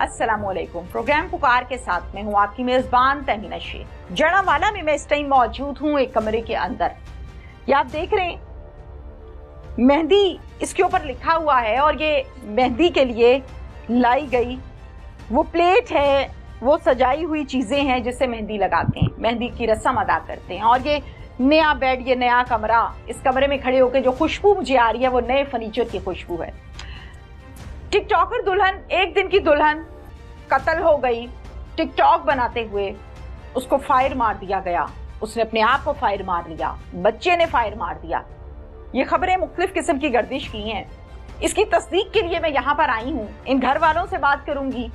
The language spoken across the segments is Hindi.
अस्सलामुअलैकुम। प्रोग्राम पुकार के साथ में हूँ आपकी मेजबान तहमीना शेख। जड़ावाला में मैं इस टाइम मौजूद हूँ एक कमरे के अंदर। ये आप देख रहे हैं मेहंदी इसके ऊपर लिखा हुआ है और ये मेहंदी के लिए लाई गई वो प्लेट है, वो सजाई हुई चीजें हैं जिससे मेहंदी लगाते हैं, मेहंदी की रस्म अदा करते हैं। और ये नया बेड, ये नया कमरा, इस कमरे में खड़े होकर जो खुशबू मुझे आ रही है वो नए फर्नीचर की खुशबू है। टिकटॉकर दुल्हन, एक दिन की दुल्हन कत्ल हो गई टिकटॉक बनाते हुए। उसको फायर मार दिया गया, उसने अपने आप को फायर मार लिया, बच्चे ने फायर मार दिया। ये खबरें मुख्तलिफ किस्म की गर्दिश की हैं। इसकी तस्दीक के लिए मैं यहाँ पर आई हूँ। इन घर वालों से बात करूंगी,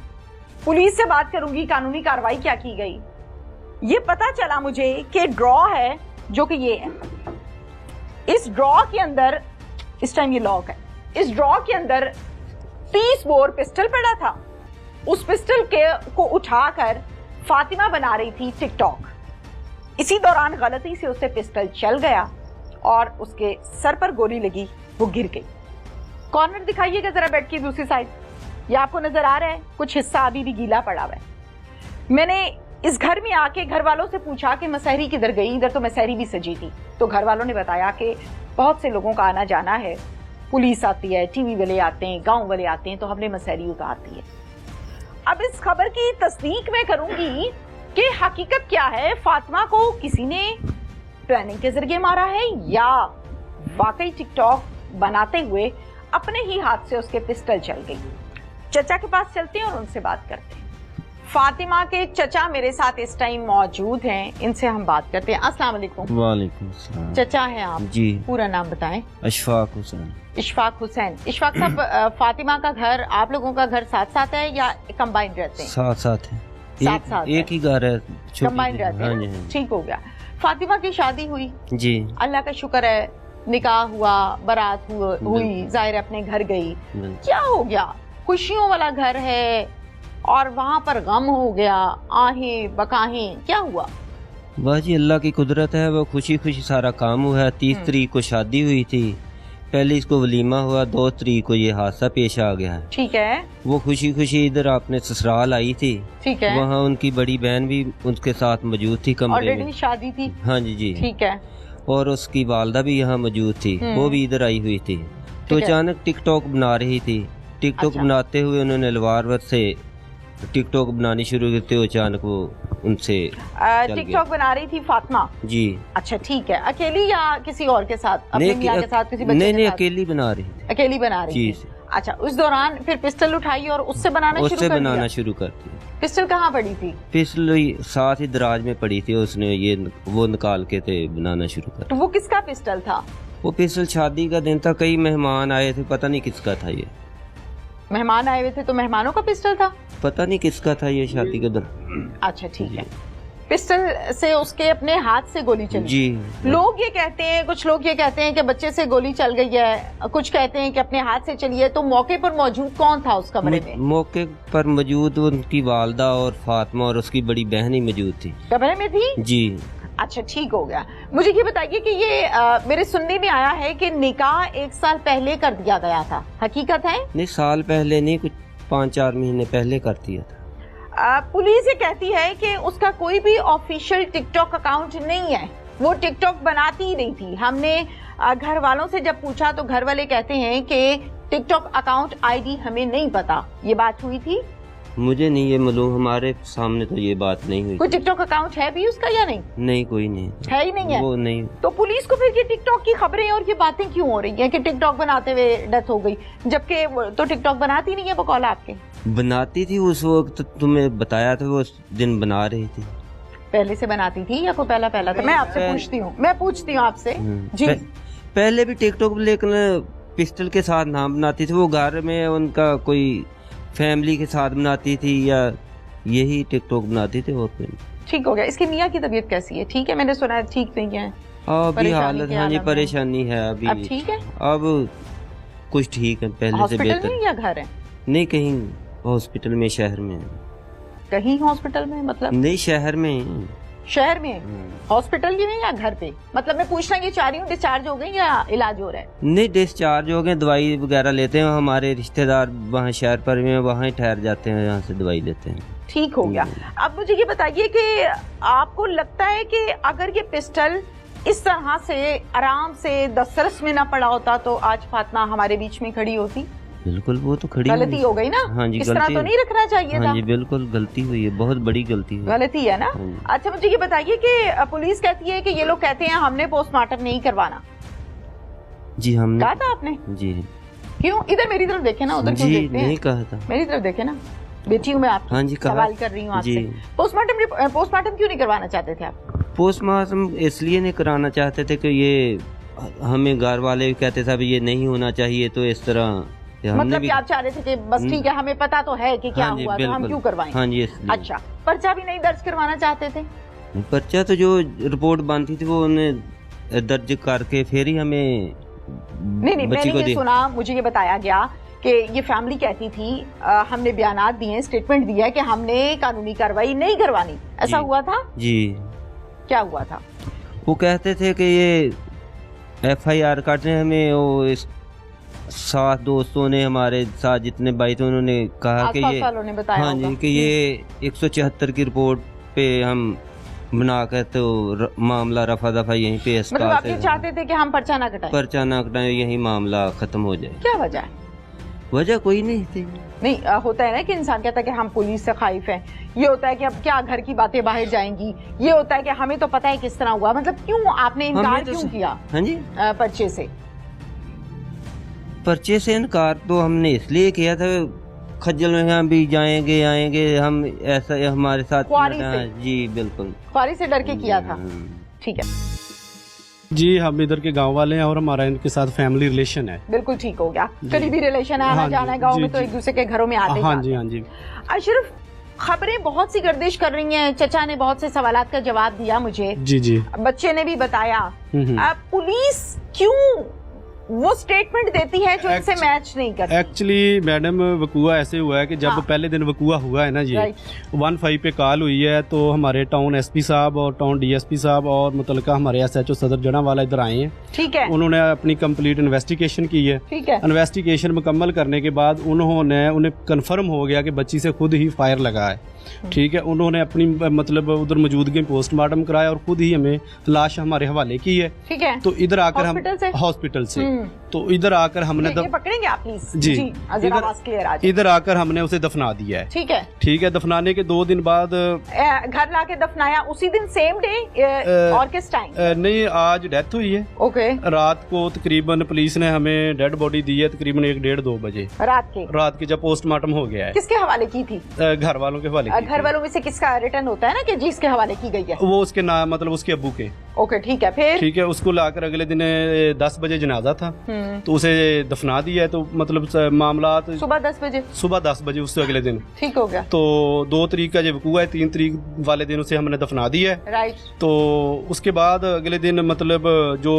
पुलिस से बात करूंगी, कानूनी कार्रवाई क्या की गई। ये पता चला मुझे कि ड्रॉ है जो कि ये है। इस ड्रॉ के अंदर, इस टाइम ये लॉक है, इस ड्रॉ के अंदर 30 बोर पिस्टल पड़ा था। उस पिस्टल को उठाकर फातिमा बना रही थी टिकटॉक। इसी दौरान गलती से उससे पिस्टल चल गया और उसके सर पर गोली लगी, वो गिर गई। कॉर्नर दिखाइएगा जरा बेड की दूसरी साइड। ये आपको नजर आ रहा है, कुछ हिस्सा अभी भी गीला पड़ा हुआ है। मैंने इस घर में आके घर वालों से पूछा कि मसहरी किधर गई। इधर तो मसहरी भी सजी थी। तो घर वालों ने बताया कि बहुत से लोगों का आना जाना है, पुलिस आती है, टीवी वाले आते हैं, गांव वाले आते हैं, तो हमने मसहरी उतार दी है। अब इस खबर की तस्दीक मैं करूंगी कि हकीकत क्या है। फातिमा को किसी ने प्लानिंग के जरिए मारा है या वाकई टिकटॉक बनाते हुए अपने ही हाथ से उसके पिस्टल चल गई। चचा के पास चलते हैं और उनसे बात करते हैं। फातिमा के चचा मेरे साथ इस टाइम मौजूद हैं, इनसे हम बात करते हैं। अस्सलाम वालेकुम। वालेकुम सलाम। चचा हैं आप जी। पूरा नाम बताएं। अशफाक हुसैन। इशफाक हुसैन। इशफाक साहब, फातिमा का घर, आप लोगों का घर साथ साथ है या कंबाइंड रहते हैं? साथ साथ है, साथ एक ही घर है, कंबाइंड रहते हैं। हाँ जी, हाँ। ठीक हो गया। फातिमा की शादी हुई, जी, अल्लाह का शुक्र है, निकाह हुआ, बारात हुई, जाहिर अपने घर गई। क्या हो गया? खुशियों वाला घर है और वहाँ पर गम हो गया, आहें बकाहें, क्या हुआ? बस जी अल्लाह की कुदरत है, वो खुशी खुशी सारा काम हुआ है। 30 तारीख को शादी हुई थी, पहले इसको वलीमा हुआ, 2 तारीख को ये हादसा पेश आ गया है। ठीक है। वो खुशी खुशी इधर अपने ससुराल आई थी। ठीक है। वहाँ उनकी बड़ी बहन भी उनके साथ मौजूद थी कमरे में। शादी थी। हाँ जी जी। ठीक है। और उसकी वालदा भी यहाँ मौजूद थी, वो भी इधर आई हुई थी। तो अचानक टिकटॉक बना रही थी। टिकटॉक बनाते हुए उन्होंने लवारवत से टिकटॉक बनानी शुरू की, तो अचानक वो उनसे टिकटॉक बना रही थी फातिमा जी। अच्छा ठीक है। अकेली या किसी और के साथ? अपने मियां के साथ, किसी बच्चे नहीं के नहीं, साथ? अकेली बना रही थी। अकेली बना रही थी। अच्छा, उस दौरान फिर पिस्टल उठाई और उससे बनाना शुरू कर दिया। पिस्टल कहाँ पड़ी थी? पिस्टल साथ ही दराज में पड़ी थी, उसने ये वो निकाल के थे बनाना शुरू कर। तो वो किसका पिस्टल था? वो पिस्टल शादी का दिन था, कई मेहमान आए थे, पता नहीं किसका था ये। मेहमान आए हुए थे तो मेहमानों का पिस्टल था? पता नहीं किसका था ये शादी के दिन। अच्छा ठीक है। पिस्टल से उसके अपने हाथ से गोली चली जी। लोग ये कहते हैं, कुछ लोग ये कहते हैं कि बच्चे से गोली चल गई है, कुछ कहते हैं कि अपने हाथ से चली है। तो मौके पर मौजूद कौन था उस कमरे में? मौके पर मौजूद उनकी वालदा और फातिमा और उसकी बड़ी बहन ही मौजूद थी। कमरे में थी जी। अच्छा ठीक हो गया। मुझे ये बताइए कि ये मेरे सुनने में आया है कि निकाह 1 साल पहले कर दिया गया था, हकीकत है? नहीं, साल पहले नहीं, कुछ 5-4 महीने पहले कर दिया था। पुलिस ये कहती है कि उसका कोई भी ऑफिशियल टिकटॉक अकाउंट नहीं है, वो टिकटॉक बनाती ही नहीं थी। हमने घर वालों से जब पूछा तो घर वाले कहते हैं कि टिकटॉक अकाउंट आईडी हमें नहीं पता। ये बात हुई थी? मुझे नहीं ये मालूम, हमारे सामने तो ये बात नहीं हुई। कोई टिकटॉक अकाउंट है भी उसका या नहीं? नहीं, कोई नहीं है ही नहीं है। वो नहीं। तो पुलिस को फिर ये टिकटॉक की खबरें और ये बातें क्यों हो रही हैं कि टिकटॉक बनाते हुए डेथ हो गई, जबकि तो टिकटॉक बनाती नहीं है बकौल आपके? बनाती थी उस वक्त, तुम्हें बताया था, वो दिन बना रही थी। पहले से बनाती थी या कोई पहला था? मैं आपसे पूछती हूँ आपसे जी। पहले भी टिकटॉक, लेकिन पिस्टल के साथ नाम बनाती थी। वो घर में उनका कोई फैमिली के साथ बनाती थी या यही टिकटॉक बनाती थी। और ठीक हो गया। इसके मियाँ की तबीयत कैसी है? ठीक है, मैंने सुना है ठीक नहीं है अभी हालत। हाँ जी, परेशानी है अभी। अब ठीक है? अब कुछ ठीक है, पहले से बेहतर। में या घर है? नहीं, कहीं हॉस्पिटल में, शहर में। कहीं हॉस्पिटल में मतलब? नहीं, शहर में। शहर में हॉस्पिटल में या घर पे? मतलब मैं पूछना ये चाह रही हूँ, डिस्चार्ज हो गई या इलाज हो रहा है? नहीं, डिस्चार्ज हो गए, दवाई वगैरह लेते हैं, हमारे रिश्तेदार वहाँ शहर पर में वहाँ ही ठहर जाते हैं, यहाँ से दवाई लेते हैं। ठीक हो गया। अब मुझे ये बताइए कि आपको लगता है कि अगर ये पिस्टल इस तरह से आराम से दस्तरस में ना पड़ा होता तो आज फातिमा हमारे बीच में खड़ी होती? बिल्कुल, वो तो खड़ी गलती हो गई ना। हाँ जी, इस तरह तो नहीं रखना चाहिए था। हाँ जी, बिल्कुल गलती हुई है, बहुत बड़ी गलती हुई, गलती है ना। अच्छा मुझे ये बताइए कि पुलिस कहती है कि ये लोग कहते हैं हमने पोस्टमार्टम नहीं करवाना। जी हमने कहा था आपने? जी। क्यों? इधर मेरी तरफ देखे ना, उधर क्यों देखते हैं? नहीं कहा था, मेरी तरफ देखे ना, बेटी हूँ मैं आपकी। हाँ जी, सवाल कर रही हूँ आपसे। पोस्टमार्टम क्यों नहीं करवाना चाहते थे आप? पोस्टमार्टम इसलिए नहीं कराना चाहते थे कि ये हमें घर वाले भी कहते थे ये नहीं होना चाहिए, तो इस तरह मतलब कि आप चाह रहे थे कि बस ठीक है, हमें पता तो है कि क्या हुआ, तो हम क्यों करवाएं? हाँ जी। अच्छा, पर्चा भी नहीं दर्ज करवाना चाहते थे? पर्चा तो जो रिपोर्ट बनती थी वो उन्हें दर्ज करके फिर ही हमें नहीं मैंने ये सुना, मुझे ये बताया गया कि ये फैमिली कहती थी हमने बयानात दिए, स्टेटमेंट दिया कि हमने कानूनी कार्रवाई नहीं करवानी। ऐसा हुआ था? जी। क्या हुआ था? वो कहते थे कि ये FIR काटने, हमें वो साथ दोस्तों ने, हमारे साथ जितने भाई थे उन्होंने कहा कि ये ने बताया हाँ जी कि ये 176 की रिपोर्ट पे हम बनाकर तो मामला रफा दफा यहीं पे मतलब आप ये चाहते थे कि हम पर्चा ना कटाएं? पर्चा ना कटाएं, यही मामला खत्म हो जाए। क्या वजह है? वजह कोई नहीं थी। नहीं होता है ना कि इंसान कहता है कि हम पुलिस से खाइफ हैं, ये होता है कि अब क्या घर की बातें बाहर जाएंगी, ये होता है कि हमें तो पता है किस तरह हुआ। मतलब क्यों आपने इनकार क्यों किया? हाँ जी, पर्चे से इनकार तो हमने इसलिए किया था, खज्जल में हम भी जाएंगे आएंगे, हम ऐसा हमारे साथ जी बिल्कुल ख्वारी से डर के किया था। ठीक है जी, हम इधर के गांव वाले हैं और हमारा इनके साथ फैमिली रिलेशन है। बिल्कुल ठीक हो गया, करीबी रिलेशन है, आना जाना है गाँव में, तो एक दूसरे के घरों में आते। हाँ जी, हाँ जी। अशरफ, खबरें बहुत सी गर्दिश कर रही हैं, चचा ने बहुत से सवालात का जवाब दिया मुझे, जी जी, बच्चे ने भी बताया। पुलिस क्यों वो स्टेटमेंट देती है जो इनसे मैच नहीं करती? एक्चुअली मैडम वकूआ ऐसे हुआ है कि जब पहले दिन वकूआ हुआ है ना जी, 15 पे कॉल हुई है, तो हमारे टाउन SP साहब और टाउन DSP साहब और मुतलका हमारे SHO सदर जनावाला इधर आए हैं। ठीक है। उन्होंने अपनी कंप्लीट इन्वेस्टिगेशन की है। ठीक है। इन्वेस्टिगेशन मुकम्मल करने के बाद उन्हें कन्फर्म हो गया कि बच्ची से खुद ही फायर लगा है। ठीक है, उन्होंने अपनी मतलब उधर मौजूदगी में पोस्टमार्टम कराया और खुद ही हमें लाश हमारे हवाले की है। ठीक है। तो इधर आकर हम हॉस्पिटल से तो इधर आकर हमने पकड़ेंगे आप प्लीज जी, इधर आकर हमने उसे दफना दिया है। ठीक है। ठीक है, दफनाने के 2 दिन बाद घर लाके दफनाया उसी दिन, सेम डे और किस टाइम? नहीं, आज डेथ हुई है। ओके। रात को तकरीबन पुलिस ने हमें डेड बॉडी दी है तकरीबन 1-1:30-2 बजे रात के जब पोस्टमार्टम हो गया है। किसके हवाले की थी? घर वालों के हवाले। घर वालों में से किसका रिटर्न होता है ना कि जिसके हवाले की गई है? वो उसके नाम, मतलब उसके अब्बू के। ओके ठीक है। फिर ठीक है, उसको लाकर अगले दिन 10 बजे जनाजा था, तो उसे दफना दिया है। तो मतलब मामला सुबह 10 बजे उससे अगले दिन ठीक हो गया। तो 2 तारीख का जब हुआ है, 3 तारीख वाले दिन उसे हमने दफना दिया है। राइट। तो उसके बाद अगले दिन मतलब जो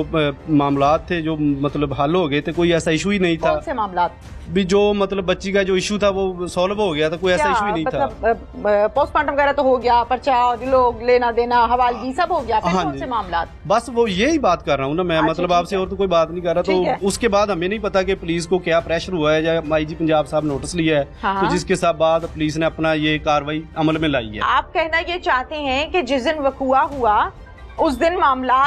मामला थे जो मतलब हल हो गए थे, कोई ऐसा इशू ही नहीं था। कौन से मामला भी? जो मतलब बच्ची का जो इशू था वो सॉल्व हो गया था, कोई ऐसा इशू ही नहीं था। पोस्टमार्टम वगैरह तो हो गया, पर्चा लोग लेना देना हवालगी सब हो गया। फिर कौन से मामला? बस वो यही बात कर रहा हूँ ना मैं, मतलब आपसे और तो कोई बात नहीं कर रहा। तो उसके बाद हमें नहीं पता कि पुलिस को क्या प्रेशर हुआ है या IG पंजाब साहब नोटिस लिया है, तो जिसके साथ बाद पुलिस ने अपना ये कार्रवाई अमल में लाई है। आप कहना ये चाहते हैं कि जिस दिन वकूआ हुआ उस दिन मामला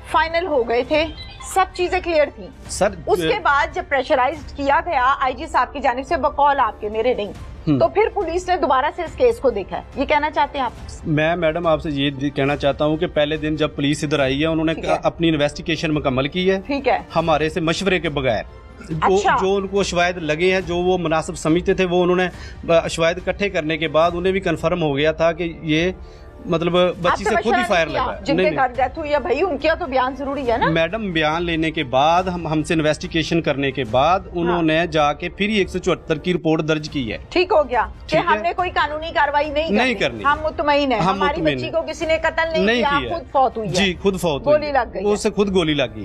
फाइनल हो गए थे, सब चीजें क्लियर थी सर। उसके बाद जब प्रेशराइज्ड किया गया IG साहब की जानिब से बकौल आपके मेरे नहीं, तो फिर पुलिस ने दोबारा से इस केस को देखा है, ये कहना चाहते हैं आप? मैं मैडम आपसे ये कहना चाहता हूँ कि पहले दिन जब पुलिस इधर आई है उन्होंने अपनी इन्वेस्टिगेशन मुकम्मल की है। ठीक है। हमारे से मशवरे के बगैर जो उनको शवायद लगे हैं, जो वो मुनासिब समझते थे, वो उन्होंने शवायद इकट्ठे करने के बाद उन्हें भी कंफर्म हो गया था कि ये मतलब बच्ची से खुद ही फायर लगा। जिनके घर डेथ हुई है भाई, उनका तो बयान जरूरी है ना मैडम। बयान लेने के बाद हमसे इन्वेस्टिगेशन करने के बाद उन्होंने जाके फिर 174 की रिपोर्ट दर्ज की है। ठीक हो गया कि हमने कोई कानूनी कार्रवाई नहीं करनी। हम मुतमईन है, हमारी बच्ची को किसी ने कत्ल नहीं किया, खुद फौत हुई है। जी, खुद फौत, गोली लग गई, उससे खुद गोली लग गई।